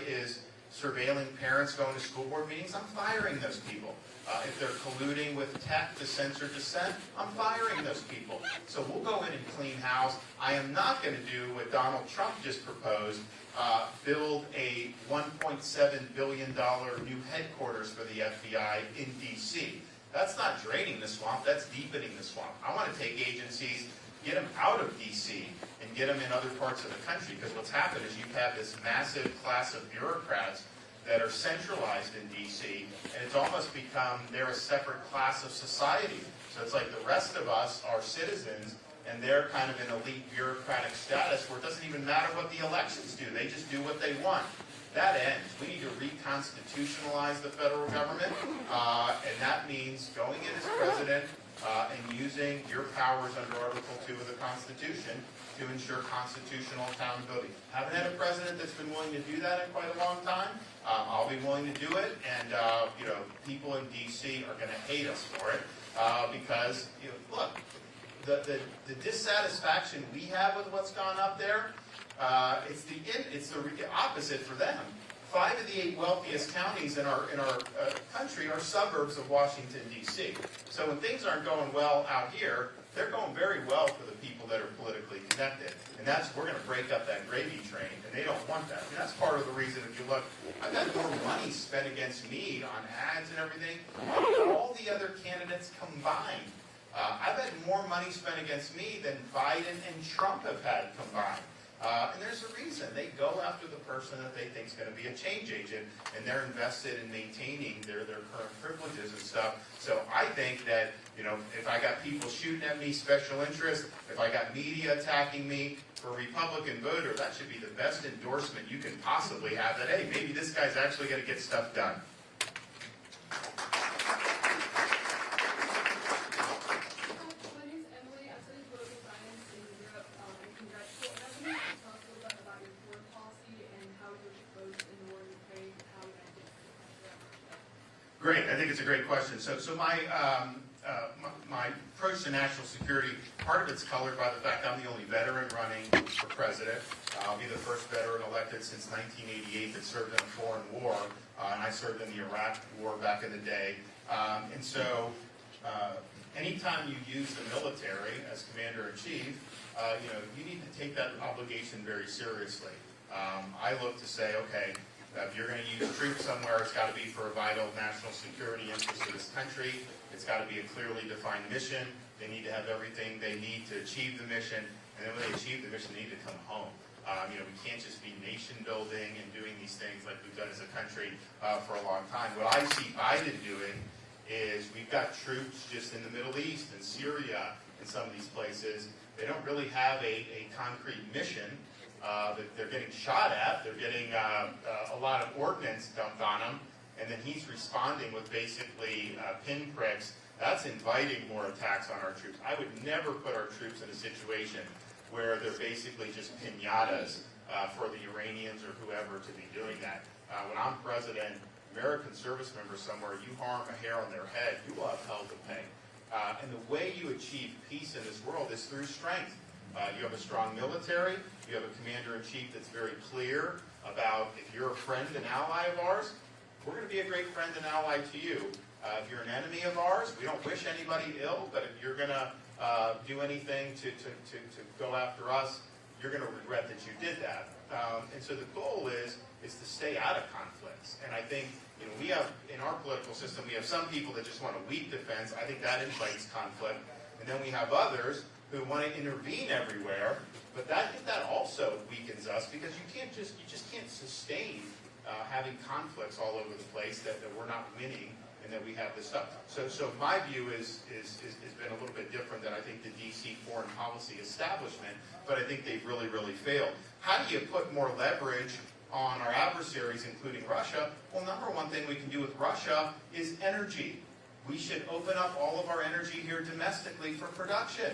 is surveilling parents going to school board meetings, I'm firing those people. If they're colluding with tech to censor dissent, I'm firing those people. So we'll go in and clean house. I am not going to do what Donald Trump just proposed, build a $1.7 billion new headquarters for the FBI in D.C. That's not draining the swamp, that's deepening the swamp. I want to take agencies, get them out of D.C. and get them in other parts of the country, because what's happened is you have this massive class of bureaucrats that are centralized in D.C., and it's almost become, they're a separate class of society. So it's like the rest of us are citizens, and they're kind of in elite bureaucratic status where it doesn't even matter what the elections do. They just do what they want. That ends. We need to reconstitutionalize the federal government, and that means going in as president and using your powers under Article 2 of the Constitution to ensure constitutional accountability. Haven't had a president that's been willing to do that in quite a long time. I'll be willing to do it, and people in D.C. are going to hate us for it because, look, the dissatisfaction we have with what's gone up there, it's the opposite for them. 5 of the 8 wealthiest counties in our country are suburbs of Washington, D.C. So when things aren't going well out here, they're going very well for the people that are politically connected. And we're going to break up that gravy train, and they don't want that. And that's part of the reason, if you look, I've had more money spent against me on ads and everything than all the other candidates combined. I've had more money spent against me than Biden and Trump have had combined. And there's a reason. They go after the person that they think is going to be a change agent, and they're invested in maintaining their current privileges and stuff. So I think that, if I got people shooting at me, special interests, if I got media attacking me, for a Republican voter, that should be the best endorsement you can possibly have, that, hey, maybe this guy's actually going to get stuff done. Great, I think it's a great question. So my approach to national security, part of it's colored by the fact I'm the only veteran running for president. I'll be the first veteran elected since 1988 that served in a foreign war, and I served in the Iraq War back in the day. And so anytime you use the military as commander-in-chief, you need to take that obligation very seriously. I look to say, okay, if you're going to use troops somewhere, it's got to be for a vital national security interest of this country. It's got to be a clearly defined mission. They need to have everything they need to achieve the mission. And then when they achieve the mission, they need to come home. We can't just be nation building and doing these things like we've done as a country for a long time. What I see Biden doing is we've got troops just in the Middle East and Syria and some of these places. They don't really have a concrete mission. They're getting shot at, they're getting a lot of ordnance dumped on them, and then he's responding with basically pinpricks. That's inviting more attacks on our troops. I would never put our troops in a situation where they're basically just piñatas for the Iranians or whoever to be doing that. When I'm president, American service members somewhere, you harm a hair on their head, you will have hell to pay. And the way you achieve peace in this world is through strength. You have a strong military, you have a commander-in-chief that's very clear about if you're a friend and ally of ours, we're going to be a great friend and ally to you. If you're an enemy of ours, we don't wish anybody ill, but if you're going to do anything to go after us, you're going to regret that you did that. And so the goal is to stay out of conflicts. And I think we have, in our political system, we have some people that just want a weak defense. I think that invites conflict. And then we have others who want to intervene everywhere, but that also weakens us because you just can't sustain having conflicts all over the place that we're not winning and that we have this stuff. So my view is been a little bit different than I think the DC foreign policy establishment, but I think they've really, really failed. How do you put more leverage on our adversaries, including Russia? Well, number one thing we can do with Russia is energy. We should open up all of our energy here domestically for production.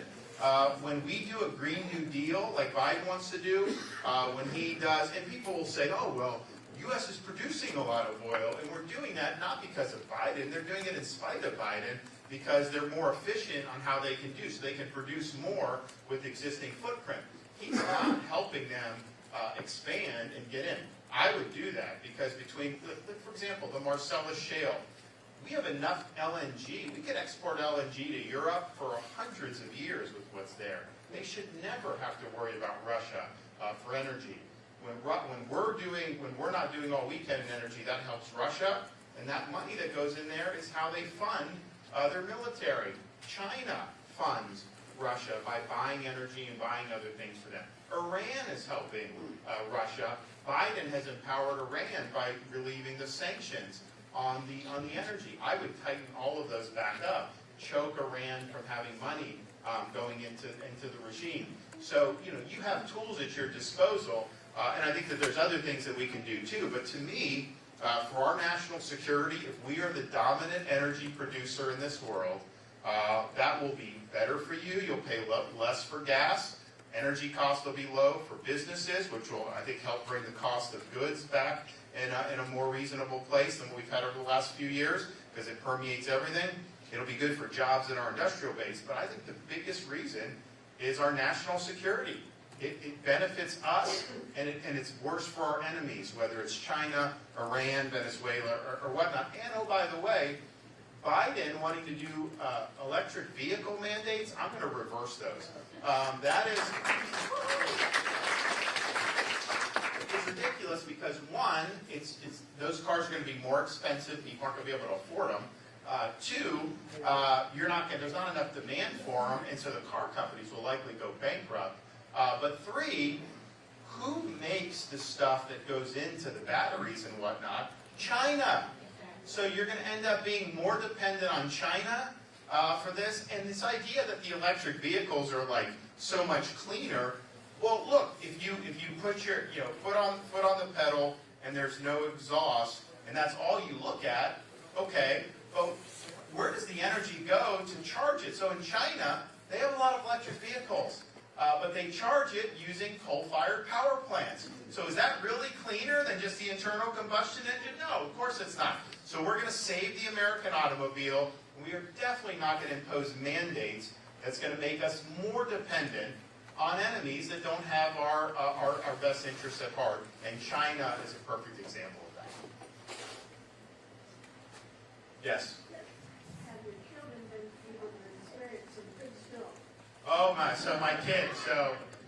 When we do a Green New Deal, like Biden wants to do, when he does, and people will say, oh, well, U.S. is producing a lot of oil, and we're doing that not because of Biden, they're doing it in spite of Biden, because they're more efficient on how they can do, so they can produce more with existing footprint. He's not helping them expand and get in. I would do that because between, for example, the Marcellus Shale, we have enough LNG. We could export LNG to Europe for hundreds of years with what's there. They should never have to worry about Russia for energy. When we're not doing all we can in energy, that helps Russia, and that money that goes in there is how they fund their military. China funds Russia by buying energy and buying other things for them. Iran is helping Russia. Biden has empowered Iran by relieving the sanctions on the energy. I would tighten all of those back up, choke Iran from having money going into the regime. So you have tools at your disposal, and I think that there's other things that we can do too. But to me, for our national security, if we are the dominant energy producer in this world, that will be better for you. You'll pay less for gas. Energy costs will be low for businesses, which will, I think, help bring the cost of goods back in a more reasonable place than what we've had over the last few years, because it permeates everything. It'll be good for jobs in our industrial base. But I think the biggest reason is our national security. It benefits us, and it's worse for our enemies, whether it's China, Iran, Venezuela, or whatnot. And oh, by the way, Biden wanting to do electric vehicle mandates, I'm going to reverse those. That is it's ridiculous because one, those cars are going to be more expensive. People aren't going to be able to afford them. Two, there's not enough demand for them, and so the car companies will likely go bankrupt. But three, who makes the stuff that goes into the batteries and whatnot? China. So you're going to end up being more dependent on China for this. And this idea that the electric vehicles are like so much cleaner. Well, look, if you put your foot on the pedal and there's no exhaust, and that's all you look at, okay. But where does the energy go to charge it? So in China, they have a lot of electric vehicles. But they charge it using coal-fired power plants. So is that really cleaner than just the internal combustion engine? No, of course it's not. So we're going to save the American automobile. We are definitely not going to impose mandates that's going to make us more dependent on enemies that don't have our best interests at heart. And China is a perfect example of that. Yes? Have your children been able to experience some good snow? Oh my! So my kids.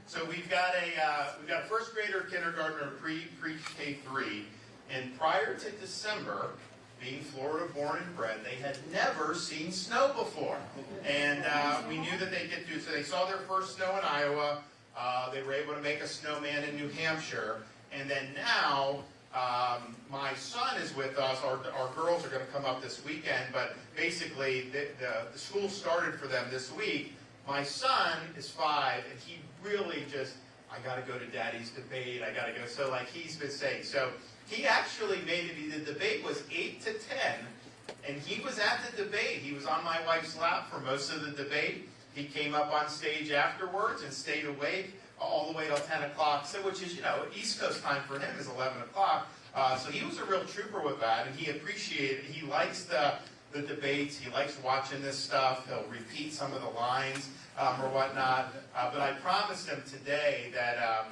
So we've got a first grader, kindergartner, pre-K3, and prior to December, being Florida born and bred, they had never seen snow before, and we knew that they'd get to. So they saw their first snow in Iowa. They were able to make a snowman in New Hampshire, and then now. My son is with us. Our girls are going to come up this weekend, but basically the school started for them this week. My son is 5, and he really just, I got to go to Daddy's debate. I got to go. So like he's been saying. So he actually made it. The debate was 8 to 10, and he was at the debate. He was on my wife's lap for most of the debate. He came up on stage afterwards and stayed awake all the way till 10 o'clock, so which is, East Coast time for him is 11 o'clock. So he was a real trooper with that, and he appreciated, he likes the debates, he likes watching this stuff, he'll repeat some of the lines or whatnot. But I promised him today that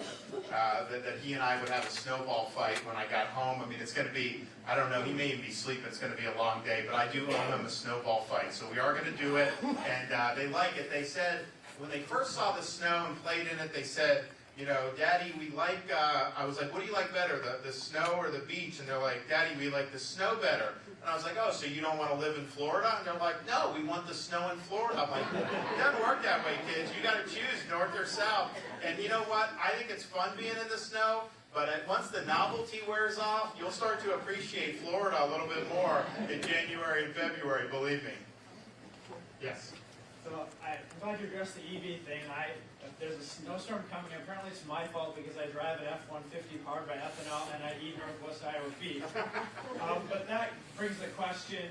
he and I would have a snowball fight when I got home. I mean, it's going to be, I don't know, he may even be sleeping, it's going to be a long day, but I do owe him a snowball fight. So we are going to do it, and they like it. They said, when they first saw the snow and played in it, they said, Daddy, we like, I was like, what do you like better, the snow or the beach? And they're like, Daddy, we like the snow better. And I was like, oh, so you don't want to live in Florida? And they're like, no, we want the snow in Florida. I'm like, it doesn't work that way, kids. You got to choose north or south. And you know what? I think it's fun being in the snow, but once the novelty wears off, you'll start to appreciate Florida a little bit more in January and February, believe me. Yes. So I'm glad you addressed the EV thing. There's a snowstorm coming. Apparently it's my fault because I drive an F-150 powered by ethanol and I eat Northwest Iowa beef. But that brings the question,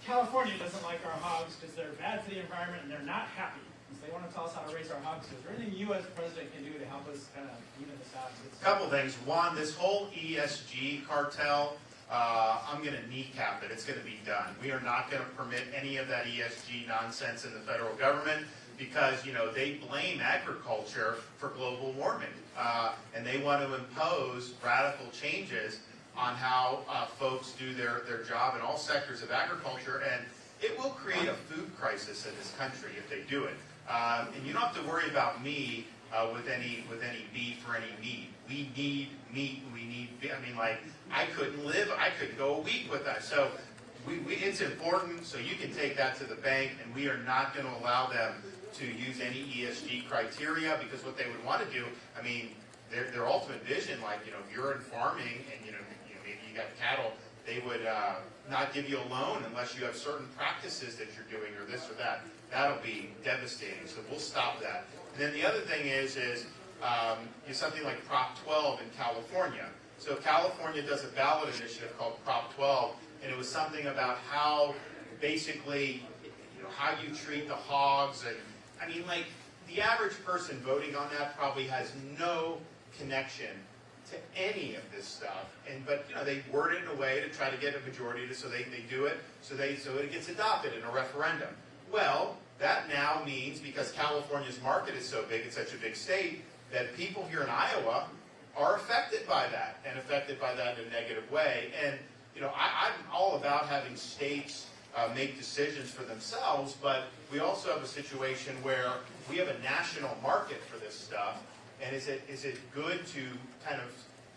California doesn't like our hogs because they're bad for the environment and they're not happy. So they want to tell us how to raise our hogs. Is there anything you as president can do to help us kind of even this out? A couple things. One, this whole ESG cartel, I'm going to kneecap it. It's going to be done. We are not going to permit any of that ESG nonsense in the federal government. because, you know, they blame agriculture for global warming. And they want to impose radical changes on how folks do their job in all sectors of agriculture, and it will create a food crisis in this country if they do it. And you don't have to worry about me with any beef or any meat. We need meat. We need. I mean, like, I couldn't go a week with that. So it's important. So you can take that to the bank, and we are not going to allow them to use any ESG criteria, because what they would want to do, I mean, their ultimate vision, like, you know, if you're in farming and you know maybe you got cattle, they would not give you a loan unless you have certain practices that you're doing or this or that. That'll be devastating. So we'll stop that. And then the other thing is something like Prop 12 in California. So California does a ballot initiative called Prop 12, and it was something about how basically, you know, how you treat the hogs. And I mean, like, the average person voting on that probably has no connection to any of this stuff. But you know, they word it in a way to try to get a majority so they do it, so it gets adopted in a referendum. Well, that now means, because California's market is so big, it's such a big state, that people here in Iowa are affected by that, and affected by that in a negative way. And you know, I'm all about having states make decisions for themselves, but we also have a situation where we have a national market for this stuff. And is it good to kind of,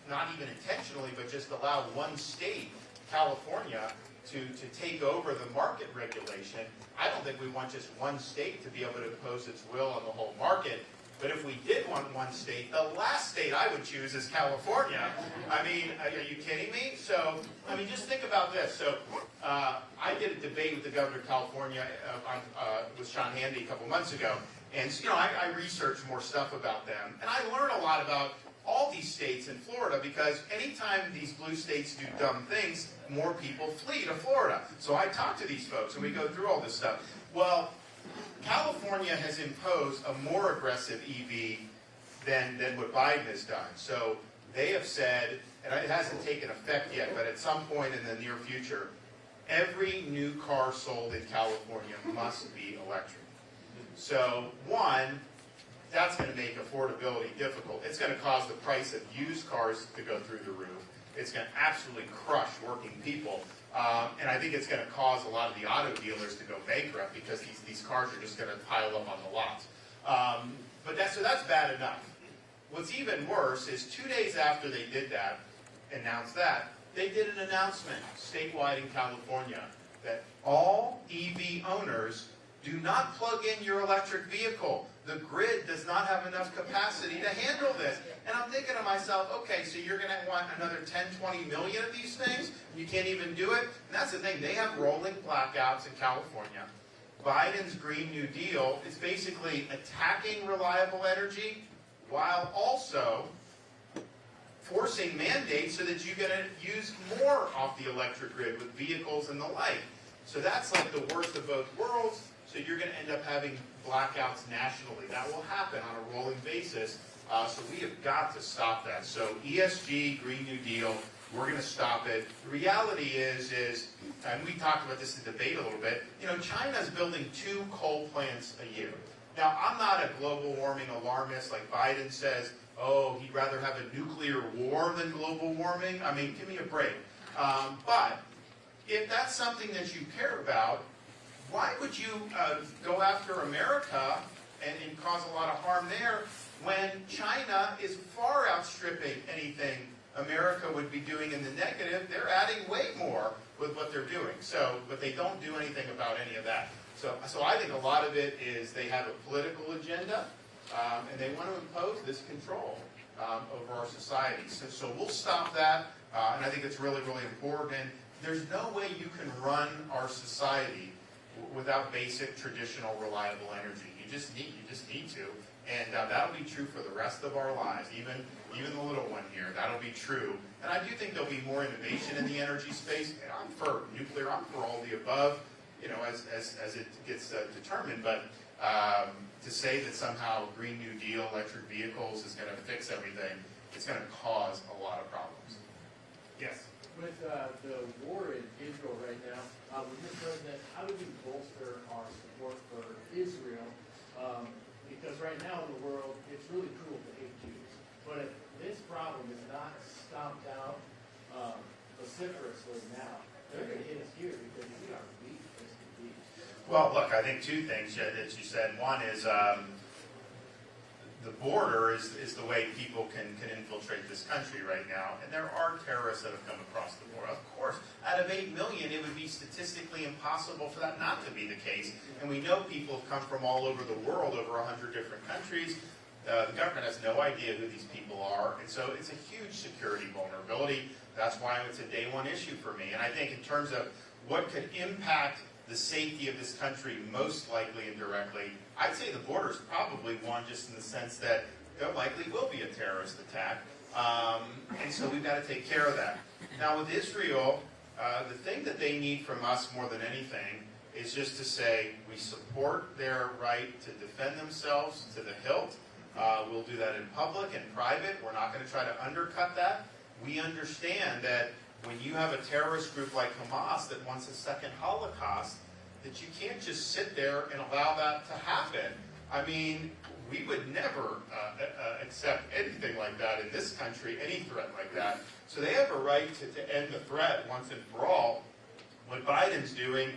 not even intentionally, but just allow one state, California, to take over the market regulation? I don't think we want just one state to be able to impose its will on the whole market. But if we did want one state, the last state I would choose is California. I mean, are you kidding me? So, I mean, just think about this. So, I did a debate with the governor of California with Sean Handy a couple months ago. And, you know, I researched more stuff about them. And I learned a lot about all these states in Florida, because anytime these blue states do dumb things, more people flee to Florida. So I talked to these folks, and we go through all this stuff. Well, California has imposed a more aggressive EV than what Biden has done. So they have said, and it hasn't taken effect yet, but at some point in the near future, every new car sold in California must be electric. So, one, that's going to make affordability difficult. It's going to cause the price of used cars to go through the roof. It's going to absolutely crush working people. And I think it's going to cause a lot of the auto dealers to go bankrupt, because these cars are just going to pile up on the lots. But that's bad enough. What's even worse is 2 days after they did that, announced that, they did an announcement statewide in California that all EV owners do not plug in your electric vehicle. The grid does not have enough capacity to handle this. And I'm thinking to myself, okay, so you're going to want another 10, 20 million of these things? You can't even do it? And that's the thing. They have rolling blackouts in California. Biden's Green New Deal is basically attacking reliable energy while also forcing mandates so that you're going to use more off the electric grid with vehicles and the like. So that's like the worst of both worlds. So you're going to end up having blackouts nationally. That will happen on a rolling basis. So we have got to stop that. So ESG, Green New Deal, we're going to stop it. The reality is, and we talked about this in debate a little bit, you know, China's building 2 coal plants a year. Now, I'm not a global warming alarmist like Biden says, oh, he'd rather have a nuclear war than global warming. I mean, give me a break. But if that's something that you care about, why would you go after America and cause a lot of harm there when China is far outstripping anything America would be doing in the negative? They're adding way more with what they're doing. So, but they don't do anything about any of that. So I think a lot of it is they have a political agenda, and they want to impose this control over our society. So we'll stop that, and I think it's really, really important. And there's no way you can run our society without basic, traditional, reliable energy. You just need to, and that'll be true for the rest of our lives, even the little one here. That'll be true, and I do think there'll be more innovation in the energy space. And I'm for nuclear. I'm for all the above, you know, as it gets determined. But to say that somehow Green New Deal, electric vehicles is going to fix everything, it's going to cause a lot of problems. Yes. With the war in Israel right now, with your president, how do we bolster our support for Israel Because right now in the world, it's really cruel to hate Jews. But if this problem is not stomped out vociferously now, they're going to hit us here because we are weak as can be. Well, look, I think two things that you said. One is the border is the way people can infiltrate this country right now. And there are terrorists that have come across the border. Of course, out of 8 million, it would be statistically impossible for that not to be the case. And we know people have come from all over the world, over 100 different countries. The government has no idea who these people are. And so it's a huge security vulnerability. That's why it's a day one issue for me. And I think in terms of what could impact the safety of this country most likely and directly, I'd say the border is probably one, just in the sense that there likely will be a terrorist attack. And so we've got to take care of that. Now with Israel, the thing that they need from us more than anything is just to say we support their right to defend themselves to the hilt. We'll do that in public and private. We're not going to try to undercut that. We understand that when you have a terrorist group like Hamas that wants a second Holocaust, that you can't just sit there and allow that to happen. I mean, we would never accept anything like that in this country, any threat like that. So they have a right to end the threat once and for all. What Biden's doing,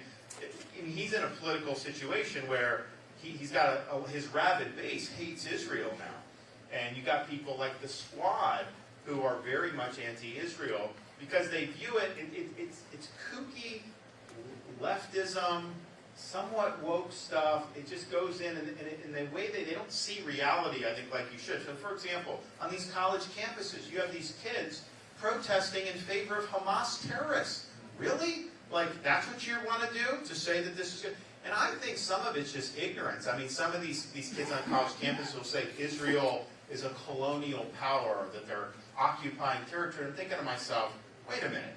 he's in a political situation where he's got his rabid base hates Israel now. And you got people like the Squad who are very much anti-Israel because they view it's kooky leftism, somewhat woke stuff. It just goes in the way they don't see reality, I think, like you should. So, for example, on these college campuses, you have these kids protesting in favor of Hamas terrorists. Really? Like, that's what you want to do? To say that this is good? And I think some of it's just ignorance. I mean, some of these kids on college campuses will say Israel is a colonial power, that they're occupying territory. I'm thinking to myself, wait a minute.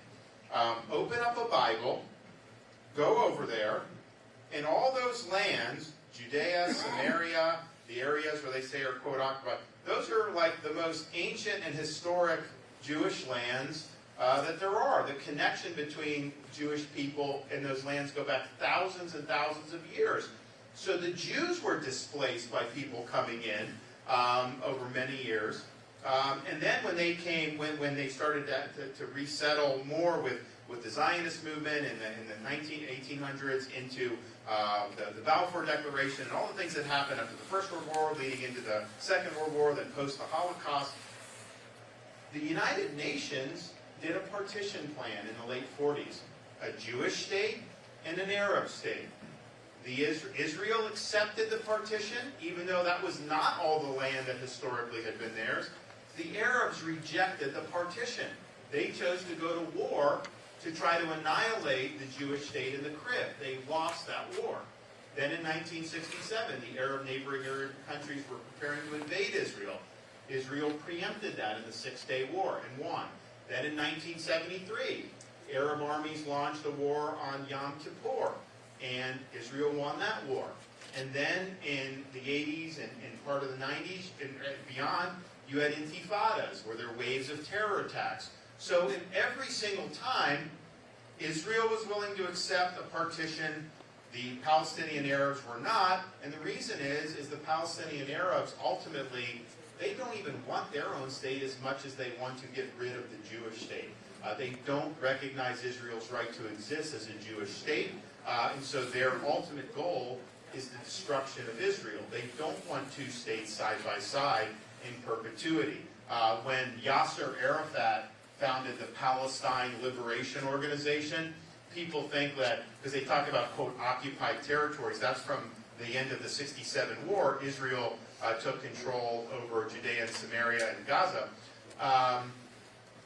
Open up a Bible, go over there, and all those lands, Judea, Samaria, the areas where they say are, quote, occupied, those are like the most ancient and historic Jewish lands that there are. The connection between Jewish people and those lands go back thousands and thousands of years. So the Jews were displaced by people coming in over many years. And then when they came, when they started to resettle more with the Zionist movement in the 1800s into the Balfour Declaration and all the things that happened after the First World War, leading into the Second World War, then post the Holocaust, the United Nations did a partition plan in the late 40s, a Jewish state and an Arab state. Israel accepted the partition, even though that was not all the land that historically had been theirs. The Arabs rejected the partition. They chose to go to war to try to annihilate the Jewish state in the Crib. They lost that war. Then in 1967, the Arab neighboring countries were preparing to invade Israel. Israel preempted that in the Six-Day War and won. Then in 1973, Arab armies launched a war on Yom Kippur, and Israel won that war. And then in the 80s and part of the 90s and beyond, you had intifadas, where there were waves of terror attacks. So in every single time, Israel was willing to accept a partition. The Palestinian Arabs were not, and the reason is the Palestinian Arabs ultimately, they don't even want their own state as much as they want to get rid of the Jewish state. They don't recognize Israel's right to exist as a Jewish state, and so their ultimate goal is the destruction of Israel. They don't want two states side by side in perpetuity. When Yasser Arafat founded the Palestine Liberation Organization, people think that, because they talk about, quote, occupied territories, that's from the end of the 67 war. Israel took control over Judea and Samaria and Gaza.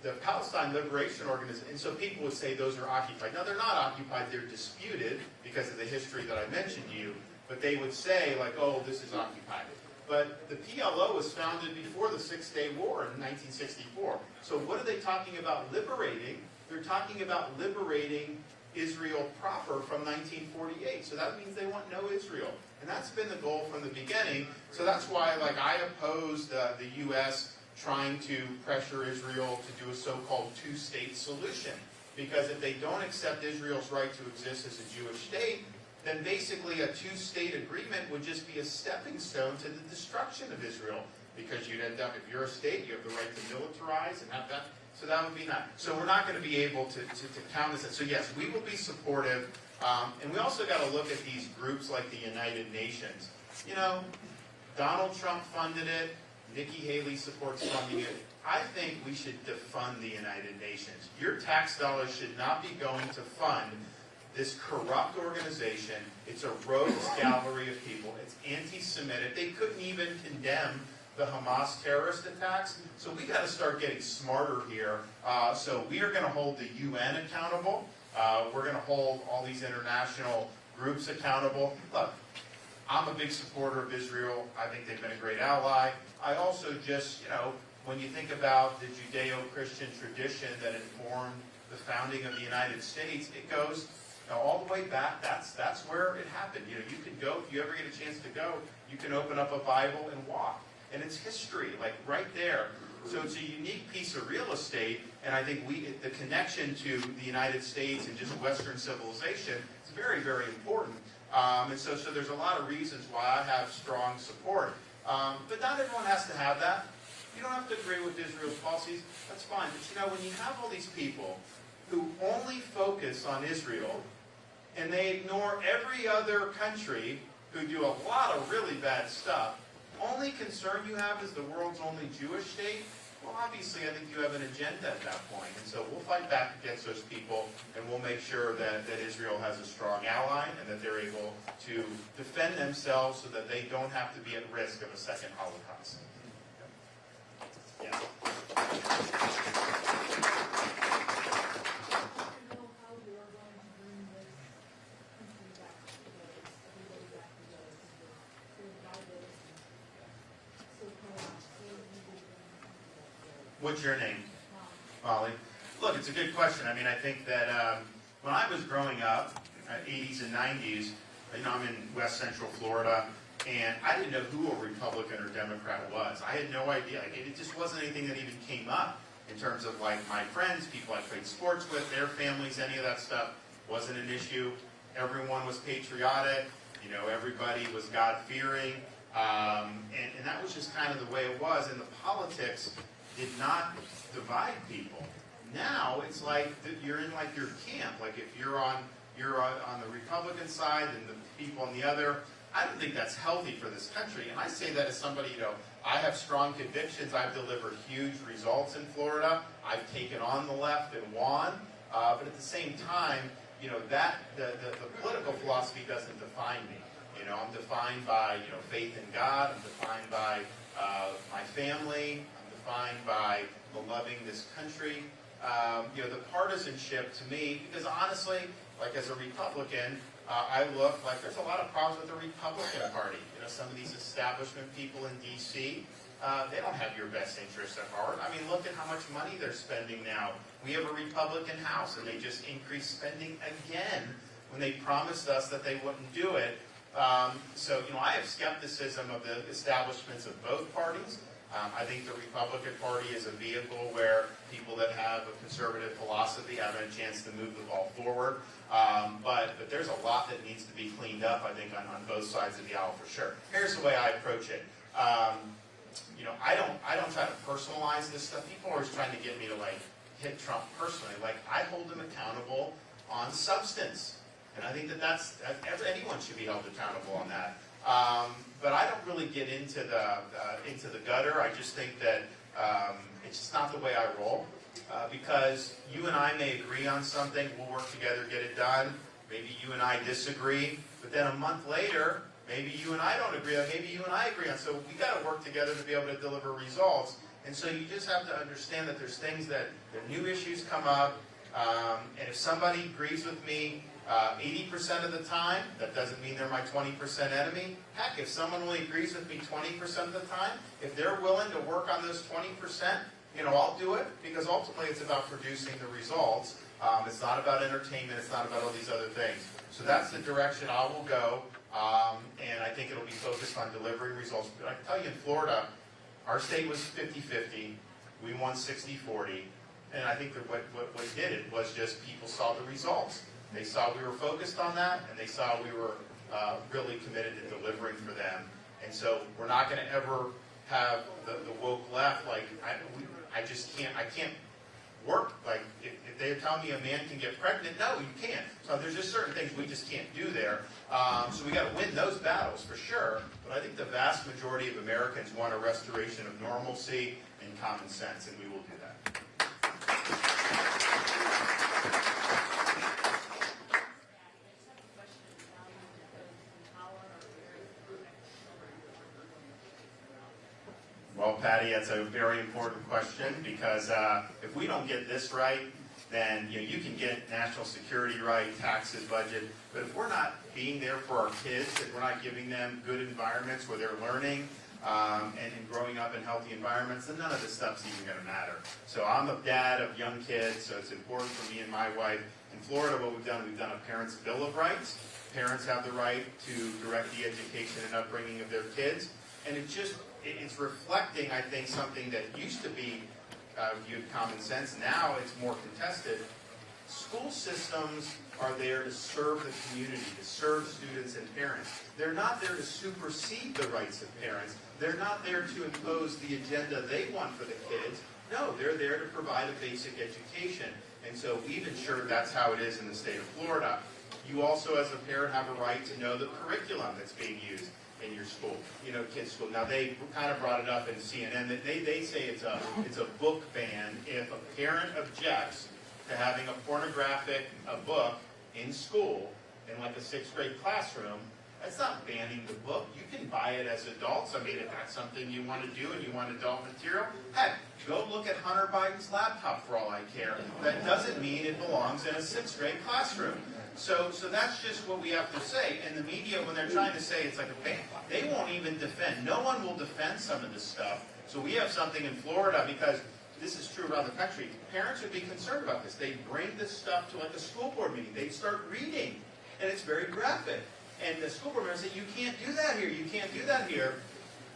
The Palestine Liberation Organization, and so people would say those are occupied. Now, they're not occupied, they're disputed because of the history that I mentioned to you, but they would say, like, oh, this is occupied. But the PLO was founded before the Six-Day War in 1964. So what are they talking about liberating? They're talking about liberating Israel proper from 1948. So that means they want no Israel. And that's been the goal from the beginning. So that's why, like, I opposed the U.S. trying to pressure Israel to do a so-called two-state solution. Because if they don't accept Israel's right to exist as a Jewish state, then basically a two-state agreement would just be a stepping stone to the destruction of Israel, because you'd end up, if you're a state, you have the right to militarize and have that. So that would be not. So we're not going to be able to count as that. So yes, we will be supportive. And we also got to look at these groups like the United Nations. You know, Donald Trump funded it. Nikki Haley supports funding it. I think we should defund the United Nations. Your tax dollars should not be going to fund this corrupt organization. It's a rogues gallery of people. It's anti-Semitic. They couldn't even condemn the Hamas terrorist attacks. So we got to start getting smarter here. So we are going to hold the UN accountable. We're going to hold all these international groups accountable. Look, I'm a big supporter of Israel. I think they've been a great ally. I also just, you know, when you think about the Judeo-Christian tradition that informed the founding of the United States, it goes, you know, all the way back. That's where it happened. You know, you can go, if you ever get a chance to go, you can open up a Bible and walk. And it's history, like right there. So it's a unique piece of real estate, and I think the connection to the United States and just Western civilization is very, very important. And so there's a lot of reasons why I have strong support. But not everyone has to have that. You don't have to agree with Israel's policies. That's fine. But you know, when you have all these people who only focus on Israel, and they ignore every other country who do a lot of really bad stuff, only concern you have is the world's only Jewish state, well, obviously, I think you have an agenda at that point. And so we'll fight back against those people, and we'll make sure that Israel has a strong ally and that they're able to defend themselves so that they don't have to be at risk of a second Holocaust. Yeah. What's your name? Molly. Look, it's a good question. I mean, I think that when I was growing up, 80s and 90s, you know, I'm in West Central Florida, and I didn't know who a Republican or Democrat was. I had no idea. Like, it just wasn't anything that even came up in terms of like my friends, people I played sports with, their families, any of that stuff wasn't an issue. Everyone was patriotic. You know, everybody was God-fearing. And that was just kind of the way it was. And the politics did not divide people. Now it's like you're in like your camp. Like if you're on the Republican side and the people on the other. I don't think that's healthy for this country. And I say that as somebody, you know, I have strong convictions. I've delivered huge results in Florida. I've taken on the left and won. But at the same time, you know, that the political philosophy doesn't define me. You know, I'm defined by, you know, faith in God. I'm defined by my family. Defined by loving this country. You know, the partisanship to me, because honestly, like as a Republican, I look like there's a lot of problems with the Republican Party. You know, some of these establishment people in D.C., they don't have your best interests at heart. I mean, look at how much money they're spending now. We have a Republican House, and they just increased spending again when they promised us that they wouldn't do it. So, you know, I have skepticism of the establishments of both parties. I think the Republican Party is a vehicle where people that have a conservative philosophy have a chance to move the ball forward. But there's a lot that needs to be cleaned up, I think, on both sides of the aisle for sure. Here's the way I approach it. You know, I don't try to personalize this stuff. People are always trying to get me to like hit Trump personally. Like I hold him accountable on substance, and I think that's anyone should be held accountable on that. But I don't really get into the gutter. I just think that it's just not the way I roll. Because you and I may agree on something, we'll work together, get it done. Maybe you and I disagree, but then a month later, maybe you and I don't agree on. Maybe you and I agree on. So we got to work together to be able to deliver results. And so you just have to understand that there's things that new issues come up, and if somebody agrees with me 80% of the time, that doesn't mean they're my 20% enemy. Heck, if someone only agrees with me 20% of the time, if they're willing to work on those 20%, you know, I'll do it, because ultimately it's about producing the results. It's not about entertainment. It's not about all these other things. So that's the direction I will go, and I think it'll be focused on delivering results. But I can tell you, in Florida, our state was 50-50. We won 60-40. And I think that what did it was just people saw the results. They saw we were focused on that, and they saw we were really committed to delivering for them. And so we're not going to ever have the woke left, like, I can't work. Like, if they're telling me a man can get pregnant, no, you can't. So there's just certain things we just can't do there. So we got to win those battles for sure. But I think the vast majority of Americans want a restoration of normalcy and common sense, and we will do that. Well, Patty, that's a very important question, because if we don't get this right, then you can get national security right, taxes, budget, but if we're not being there for our kids, if we're not giving them good environments where they're learning and growing up in healthy environments, then none of this stuff's even going to matter. So I'm a dad of young kids, so it's important for me and my wife. In Florida, what we've done a Parents' Bill of Rights. Parents have the right to direct the education and upbringing of their kids, and it's reflecting, I think, something that used to be viewed common sense. Now it's more contested. School systems are there to serve the community, to serve students and parents. They're not there to supersede the rights of parents. They're not there to impose the agenda they want for the kids. No, they're there to provide a basic education. And so we've ensured that's how it is in the state of Florida. You also, as a parent, have a right to know the curriculum that's being used in your school, kids' school. Now, they kind of brought it up in CNN that they say it's a book ban if a parent objects to having a pornographic book in school in like a 6th grade classroom. That's not banning the book. You can buy it as adults. I mean, if that's something you want to do and you want adult material, heck, go look at Hunter Biden's laptop for all I care. That doesn't mean it belongs in a 6th grade classroom. So that's just what we have to say. And the media, when they're trying to say it's like a ban, they won't even defend. No one will defend some of this stuff. So we have something in Florida, because this is true around the country. Parents would be concerned about this. They'd bring this stuff to like a school board meeting. They'd start reading, and it's very graphic. And the school board member said, you can't do that here. You can't do that here.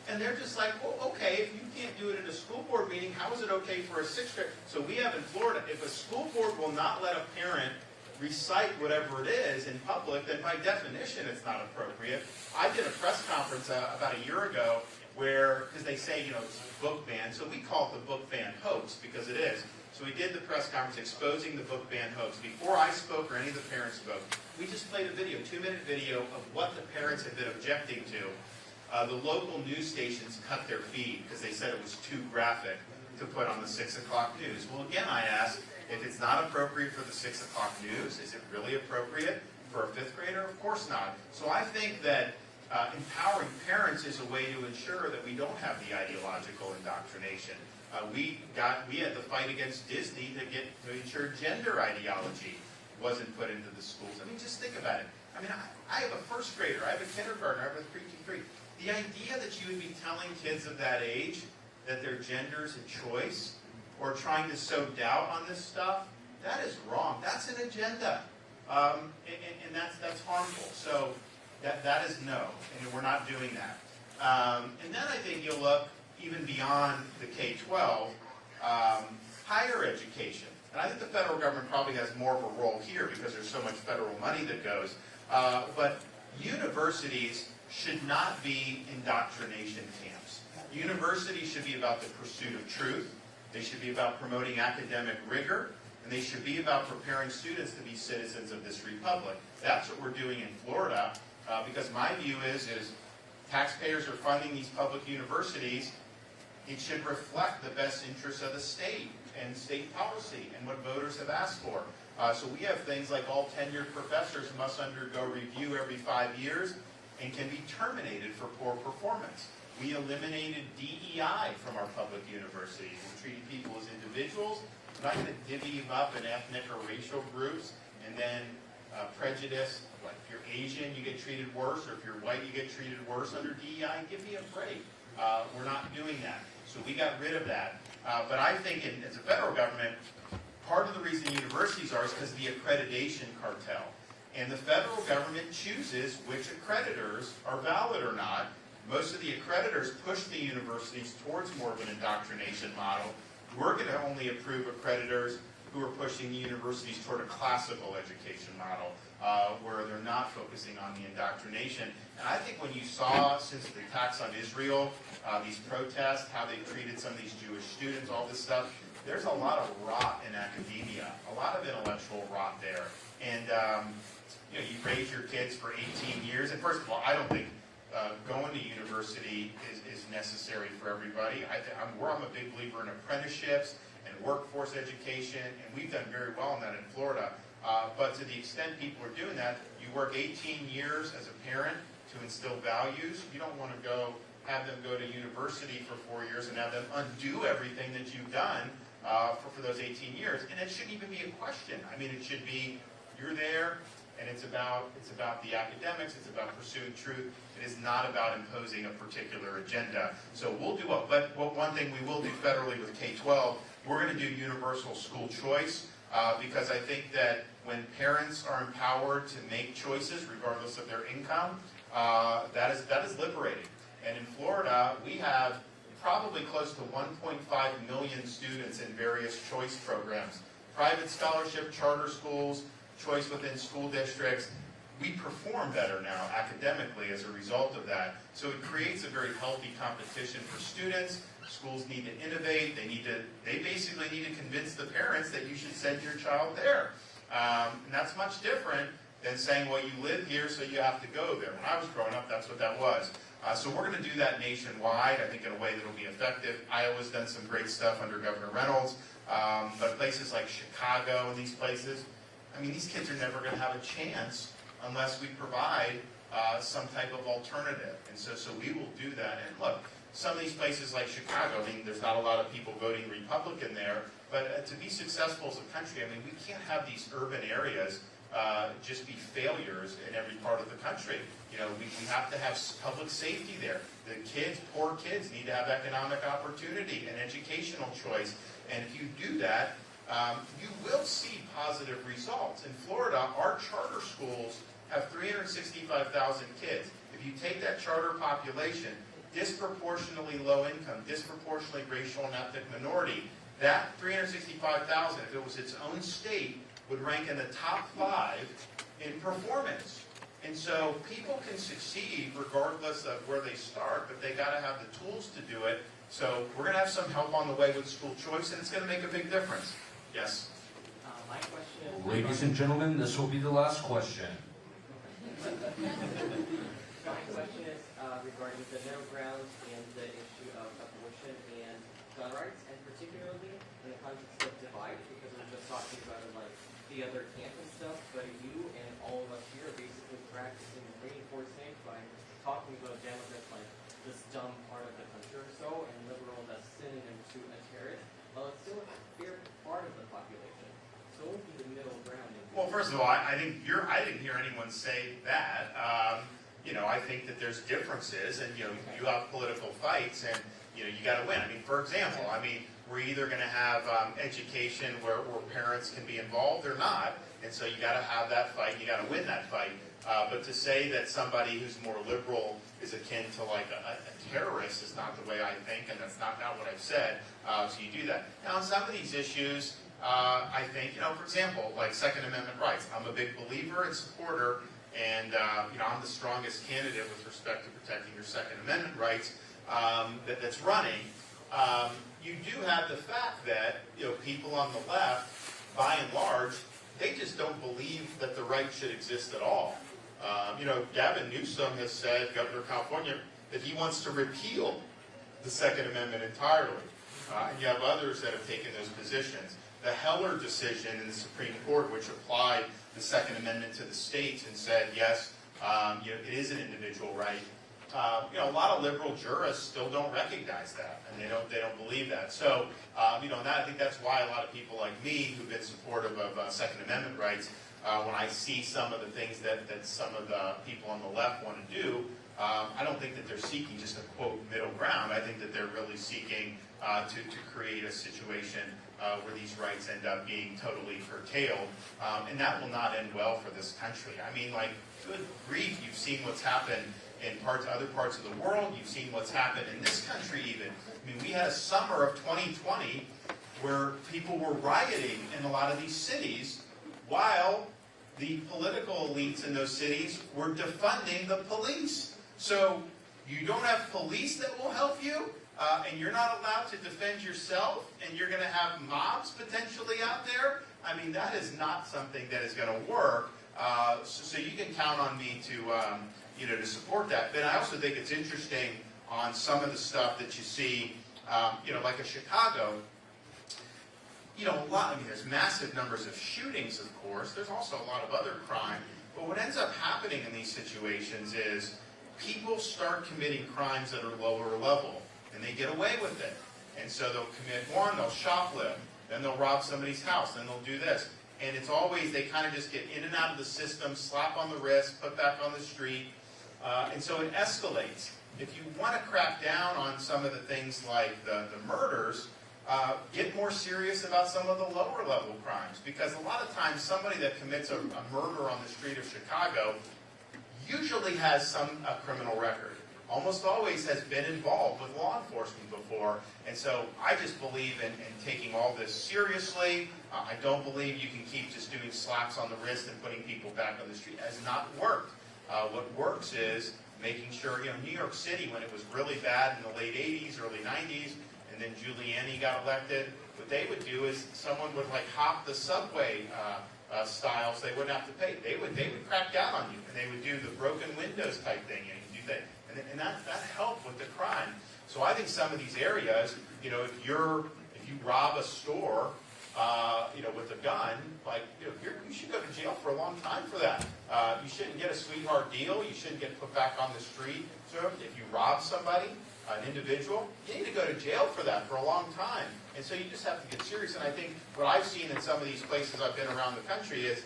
And they're just like, well, okay, if you can't do it at a school board meeting, how is it okay for a 6th grade? So we have in Florida, if a school board will not let a parent recite whatever it is in public, then by definition it's not appropriate. I did a press conference about a year ago because they say, it's book ban, so we call it the book ban hoax, because it is. So we did the press conference exposing the book ban hoax. Before I spoke or any of the parents spoke, we just played a video, 2-minute video of what the parents had been objecting to. The local news stations cut their feed because they said it was too graphic to put on the 6 o'clock news. Well, again, I asked, if it's not appropriate for the 6 o'clock news, is it really appropriate for a 5th grader? Of course not. So I think that empowering parents is a way to ensure that we don't have the ideological indoctrination. We had the fight against Disney to ensure gender ideology wasn't put into the schools. I mean, just think about it. I mean, I have a 1st grader, I have a kindergartner, I have a pre-K3. The idea that you would be telling kids of that age that their gender is a choice, or trying to sow doubt on this stuff, that is wrong. That's an agenda, and that's harmful. So that is no, and we're not doing that. And then I think you'll look even beyond the K-12, higher education. And I think the federal government probably has more of a role here because there's so much federal money that goes. But universities should not be indoctrination camps. Universities should be about the pursuit of truth. They should be about promoting academic rigor, and they should be about preparing students to be citizens of this republic. That's what we're doing in Florida, because my view is taxpayers are funding these public universities. It should reflect the best interests of the state and state policy and what voters have asked for. So we have things like all tenured professors must undergo review every 5 years and can be terminated for poor performance. We eliminated DEI from our public universities. We treated people as individuals. We're not going to divvy them up in ethnic or racial groups and then prejudice. Like if you're Asian, you get treated worse, or if you're white, you get treated worse under DEI. Give me a break. We're not doing that. So we got rid of that. But I think as a federal government, part of the reason universities are is because of the accreditation cartel. And the federal government chooses which accreditors are valid or not. Most of the accreditors push the universities towards more of an indoctrination model. We're going to only approve accreditors who are pushing the universities toward a classical education model, where they're not focusing on the indoctrination. And I think when you saw, since the attacks on Israel, these protests, how they treated some of these Jewish students, all this stuff, there's a lot of rot in academia, a lot of intellectual rot there. And you raise your kids for 18 years, and first of all, I don't think going to university is necessary for everybody. I'm a big believer in apprenticeships and workforce education, and we've done very well in that in Florida. But to the extent people are doing that, you work 18 years as a parent to instill values. You don't want to have them go to university for 4 years and have them undo everything that you've done for those 18 years. And it shouldn't even be a question. I mean, it should be, you're there, and it's about the academics, it's about pursuing truth. It is not about imposing a particular agenda. So we'll do one thing we will do federally with K-12, we're going to do universal school choice, because I think that when parents are empowered to make choices regardless of their income, that is liberating. And in Florida, we have probably close to 1.5 million students in various choice programs. Private scholarship, charter schools, choice within school districts. We perform better now academically as a result of that. So it creates a very healthy competition for students. Schools need to innovate. They basically need to convince the parents that you should send your child there. And that's much different than saying, well, you live here, so you have to go there. When I was growing up, that's what that was. So we're going to do that nationwide, I think in a way that will be effective. Iowa's done some great stuff under Governor Reynolds. But places like Chicago and these places, I mean, these kids are never going to have a chance unless we provide some type of alternative. And so we will do that. And look, some of these places like Chicago, I mean, there's not a lot of people voting Republican there, but to be successful as a country, I mean, we can't have these urban areas just be failures in every part of the country. You know, we have to have public safety there. The kids, poor kids, need to have economic opportunity and educational choice. And if you do that, you will see positive results. In Florida, our charter schools have 365,000 kids. If you take that charter population, disproportionately low income, disproportionately racial and ethnic minority, that 365,000, if it was its own state, would rank in the top 5 in performance. And so people can succeed regardless of where they start, but they got to have the tools to do it. So we're going to have some help on the way with school choice, and it's going to make a big difference. Yes? My question is... Ladies and gentlemen, this will be the last question. My question is regarding the middle ground and the issue of abortion and gun rights, and particularly in the context of divide, because we're just talking about it like the other camp and stuff, but you and all of us here are basically practicing and reinforcing by talking about Democrats like this dumb part of the country or so, and liberal that's synonym to a terrorist. Well, it's still a fair part of the population. So it would be the middle ground. Well, first of all, I didn't hear anyone say that. You know, I think that there's differences, and you have political fights, and you got to win. I mean, for example, we're either going to have education where parents can be involved or not, and so you got to have that fight. You got to win that fight. But to say that somebody who's more liberal is akin to like a terrorist is not the way I think, and that's not what I've said. So you do that. Now, on some of these issues, I think, for example, like Second Amendment rights. I'm a big believer and supporter, and I'm the strongest candidate with respect to protecting your Second Amendment rights that's running. You do have the fact that people on the left, by and large, they just don't believe that the right should exist at all. Gavin Newsom has said, Governor of California, that he wants to repeal the Second Amendment entirely. And you have others that have taken those positions. The Heller decision in the Supreme Court, which applied the Second Amendment to the states and said, yes, it is an individual right. A lot of liberal jurists still don't recognize that, and they don't believe that. So, and I think that's why a lot of people like me, who've been supportive of Second Amendment rights, when I see some of the things that some of the people on the left want to do, I don't think that they're seeking just a, quote, middle ground. I think that they're really seeking to create a situation where these rights end up being totally curtailed, and that will not end well for this country. Good grief, you've seen what's happened in other parts of the world. You've seen what's happened in this country even. We had a summer of 2020 where people were rioting in a lot of these cities while the political elites in those cities were defunding the police. So you don't have police that will help you, and you're not allowed to defend yourself, and you're going to have mobs potentially out there. I mean, that is not something that is going to work. So you can count on me to, to support that. But I also think it's interesting on some of the stuff that you see, like a Chicago. There's massive numbers of shootings, of course. There's also a lot of other crime. But what ends up happening in these situations is people start committing crimes at a lower level, and they get away with it. And so they'll commit one, they'll shoplift, then they'll rob somebody's house, then they'll do this. And it's always, they kind of just get in and out of the system, slap on the wrist, put back on the street. And so it escalates. If you want to crack down on some of the things like the murders, get more serious about some of the lower level crimes. Because a lot of times somebody that commits a murder on the street of Chicago usually has some criminal record. Almost always has been involved with law enforcement before. And so I just believe in taking all this seriously. I don't believe you can keep just doing slaps on the wrist and putting people back on the street. It has not worked. What works is making sure, New York City, when it was really bad in the late 80s, early 90s, and then Giuliani got elected, what they would do is someone would hop the subway styles. They wouldn't have to pay. They would crack down on you, and they would do the broken windows type thing, and you do that. And that helped with the crime. So I think some of these areas, if you rob a store, with a gun, you should go to jail for a long time for that. You shouldn't get a sweetheart deal. You shouldn't get put back on the street. So if you rob somebody, an individual, you need to go to jail for that for a long time. And so you just have to get serious. And I think what I've seen in some of these places I've been around the country is,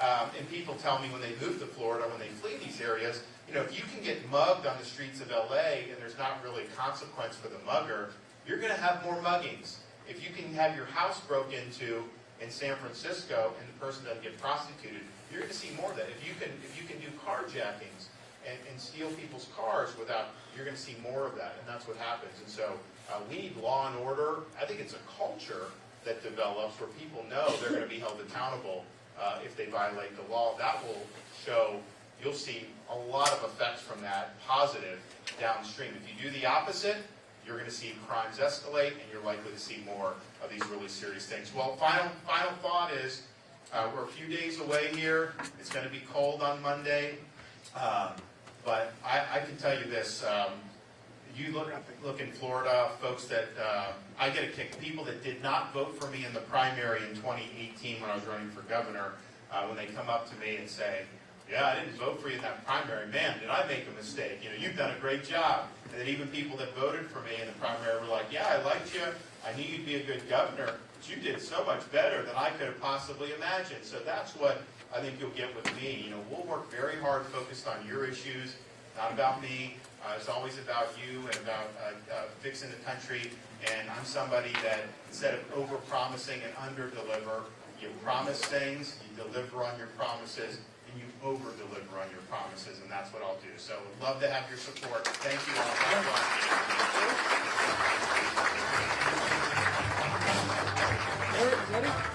and people tell me when they move to Florida, when they flee these areas, if you can get mugged on the streets of LA and there's not really consequence for the mugger, you're going to have more muggings. If you can have your house broke into in San Francisco and the person doesn't get prosecuted, you're going to see more of that. If you can do carjackings and steal people's cars you're going to see more of that, and that's what happens. And so we need law and order. I think it's a culture that develops where people know they're going to be held accountable if they violate the law. That will show, you'll see a lot of effects from that, positive, downstream. If you do the opposite, you're going to see crimes escalate, and you're likely to see more of these really serious things. Well, final thought is, we're a few days away here. It's going to be cold on Monday. But I can tell you this. You look in Florida, folks that, I get a kick, people that did not vote for me in the primary in 2018 when I was running for governor, when they come up to me and say, yeah, I didn't vote for you in that primary. Man, did I make a mistake? You've done a great job. And then even people that voted for me in the primary were like, yeah, I liked you. I knew you'd be a good governor, but you did so much better than I could have possibly imagined. So that's what I think you'll get with me. We'll work very hard focused on your issues, not about me. It's always about you and about fixing the country. And I'm somebody that, instead of over-promising and under-deliver, you promise things, you deliver on your promises, and you over-deliver on your promises, and that's what I'll do. So would love to have your support. Thank you all. Ready?